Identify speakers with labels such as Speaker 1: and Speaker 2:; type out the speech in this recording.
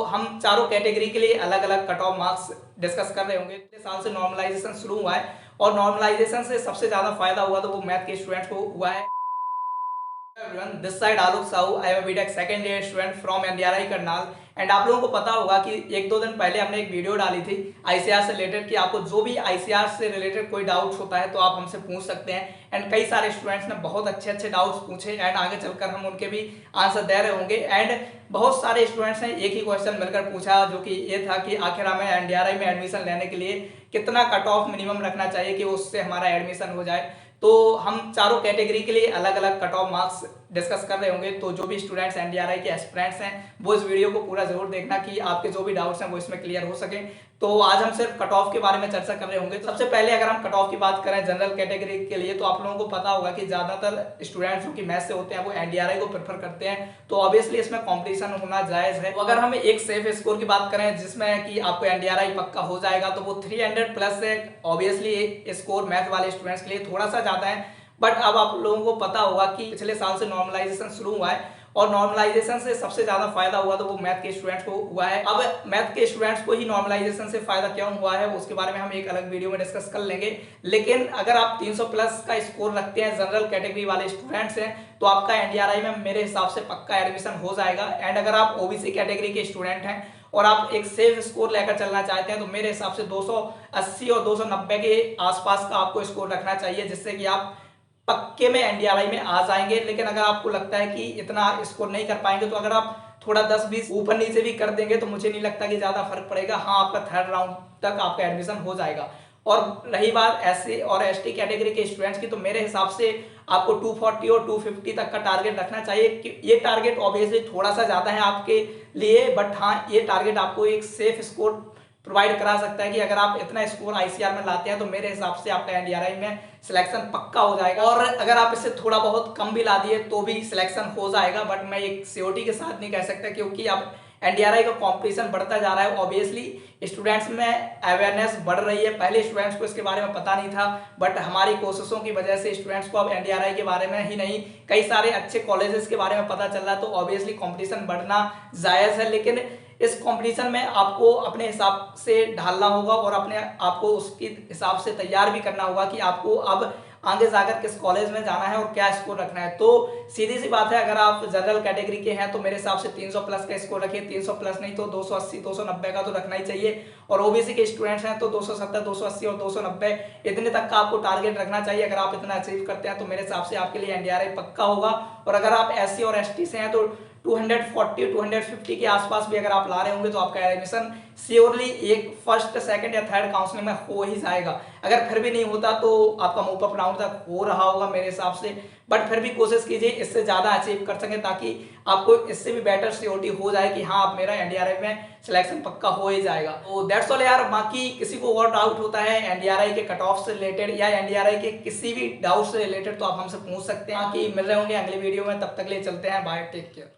Speaker 1: हम चारों कैटेगरी के लिए अलग अलग कट ऑफ मार्क्स डिस्कस कर रहे होंगे। पिछले साल से नॉर्मलाइजेशन शुरू हुआ है और नॉर्मलाइजेशन से सबसे ज्यादा फायदा हुआ तो वो मैथ के स्टूडेंट्स को हुआ है। Everyone, this side Alok Sahu, I am a BTech second year student from NDRI Karnal. And आप लोगों को पता होगा कि एक दो दिन पहले हमने एक वीडियो डाली थी आईसीआर से रिलेटेड कि आपको जो भी आईसीआर से रिलेटेड कोई डाउट्स होता है तो आप हमसे पूछ सकते हैं। एंड कई सारे स्टूडेंट्स ने बहुत अच्छे अच्छे डाउट्स पूछे एंड आगे चलकर हम उनके भी आंसर दे रहे होंगे। एंड बहुत सारे स्टूडेंट्स ने एक ही क्वेश्चन मिलकर पूछा जो कि ये था कि आखिर हमें एनडीआरआई में एडमिशन लेने के लिए कितना कट ऑफ मिनिमम रखना चाहिए कि उससे हमारा एडमिशन हो जाए। तो हम चारों कैटेगरी के लिए अलग अलग कट ऑफ मार्क्स डिस्कस कर रहे होंगे। तो जो भी स्टूडेंट्स एनडीआरआई के एस्पिरेंट्स हैं वो इस वीडियो को पूरा जरूर देखना कि आपके जो भी डाउट्स हैं वो इसमें क्लियर हो सके। तो आज हम सिर्फ कट ऑफ के बारे में चर्चा कर रहे होंगे। सबसे पहले अगर हम कट ऑफ की बात करें जनरल कैटेगरी के लिए तो आप लोगों को पता होगा कि ज्यादातर स्टूडेंट्स जो कि मैथ से होते हैं वो एनडीआरआई को प्रेफर करते हैं। तो ऑब्वियसली इसमें कॉम्पिटिशन होना जायज है। तो अगर हम एक सेफ स्कोर की बात करें जिसमें कि आपको एनडीआरआई पक्का हो जाएगा तो वो 300 प्लस है। ऑब्वियसली स्कोर मैथ वाले स्टूडेंट्स के लिए थोड़ा सा ज्यादा है, बट अब आप लोगों को पता होगा कि पिछले साल से नॉर्मलाइजेशन शुरू हुआ है और नॉर्मलाइजेशन से सबसे ज्यादा फायदा हुआ तो वो मैथ के स्टूडेंट्स को हुआ है। अब मैथ के स्टूडेंट्स को ही नॉर्मलाइजेशन से फायदा क्यों हुआ है उसके बारे में हम एक अलग वीडियो में डिस्कस कर लेंगे। लेकिन अगर आप 300 प्लस का स्कोर रखते हैं, जनरल कैटेगरी वाले स्टूडेंट्स हैं, तो आपका एनडीआरआई में मेरे हिसाब से पक्का एडमिशन हो जाएगा। एंड अगर आप ओबीसी कैटेगरी के स्टूडेंट हैं और आप एक सेफ स्कोर लेकर चलना चाहते हैं तो मेरे हिसाब से 280 और 290 के आसपास का आपको स्कोर रखना चाहिए जिससे कि आप पक्के में एनडीआरआई में आ जाएंगे। लेकिन अगर आपको लगता है कि इतना स्कोर नहीं कर पाएंगे तो अगर आप थोड़ा 10-20 ऊपर नीचे भी कर देंगे तो मुझे नहीं लगता कि ज्यादा फर्क पड़ेगा। हाँ, आपका थर्ड राउंड तक आपका एडमिशन हो जाएगा। और रही बात एससी और एसटी कैटेगरी के स्टूडेंट्स की तो मेरे हिसाब से आपको 240 और 250 तक का टारगेट रखना चाहिए। ये टारगेट ऑब्वियसली थोड़ा सा ज्यादा है आपके लिए, बट हाँ ये टारगेट आपको एक सेफ स्कोर प्रोवाइड करा सकता है कि अगर आप इतना स्कोर आईसीआर में लाते हैं तो मेरे हिसाब से आपका एनडीआरआई में सिलेक्शन पक्का हो जाएगा। और अगर आप इससे थोड़ा बहुत कम भी ला दिए तो भी सिलेक्शन हो जाएगा, बट मैं एक सियोरिटी के साथ नहीं कह सकता क्योंकि अब एनडीआरआई का कंपटीशन बढ़ता जा रहा है। ऑब्वियसली स्टूडेंट्स में अवेयरनेस बढ़ रही है। पहले स्टूडेंट्स को इसके बारे में पता नहीं था, बट हमारी कोशिशों की वजह से स्टूडेंट्स को अब एनडीआरआई के बारे में ही नहीं कई सारे अच्छे कॉलेजेस के बारे में पता चल रहा है। तो ऑब्वियसली कंपटीशन बढ़ना जायज है, लेकिन इस कंपटीशन में आपको अपने हिसाब से ढालना होगा और अपने आपको उसके हिसाब से तैयार भी करना होगा कि आपको अब आगे जाकर किस कॉलेज में जाना है और क्या स्कोर रखना है। तो सीधी सी बात है, अगर आप जनरल कैटेगरी के हैं तो मेरे हिसाब से 300 प्लस का स्कोर रखिए। 300 प्लस नहीं तो 280 290 का तो रखना ही चाहिए। और ओबीसी के स्टूडेंट्स हैं तो 270 280 और 290 इतने तक का आपको टारगेट रखना चाहिए। अगर आप इतना अचीव करते हैं तो मेरे हिसाब से आपके लिए एनडीआरआई पक्का होगा। और अगर आप एससी और एसटी से हैं तो 240 250 के आसपास भी अगर आप ला रहे होंगे तो आपका एडमिशन श्योरली एक फर्स्ट सेकंड या थर्ड काउंसलिंग में हो ही जाएगा। अगर फिर भी नहीं होता तो आपका मूव अप राउंड तक हो रहा होगा मेरे हिसाब से, बट फिर भी कोशिश कीजिए इससे ज्यादा अचीव कर सके ताकि आपको इससे भी बेटर सियोरिटी हो जाए कि हाँ अब मेरा एनडीआरआई में सिलेक्शन पक्का हो ही जाएगा। तो दैट्स ऑल यार। बाकी किसी को और डाउट होता है एनडीआरआई के कट ऑफ से रिलेटेड या एनडीआरआई के किसी भी डाउट से रिलेटेड तो आप हमसे पूछ सकते हैं। कि मिल रहे होंगे अगले वीडियो में, तब तक ले चलते हैं, बाय, टेक केयर।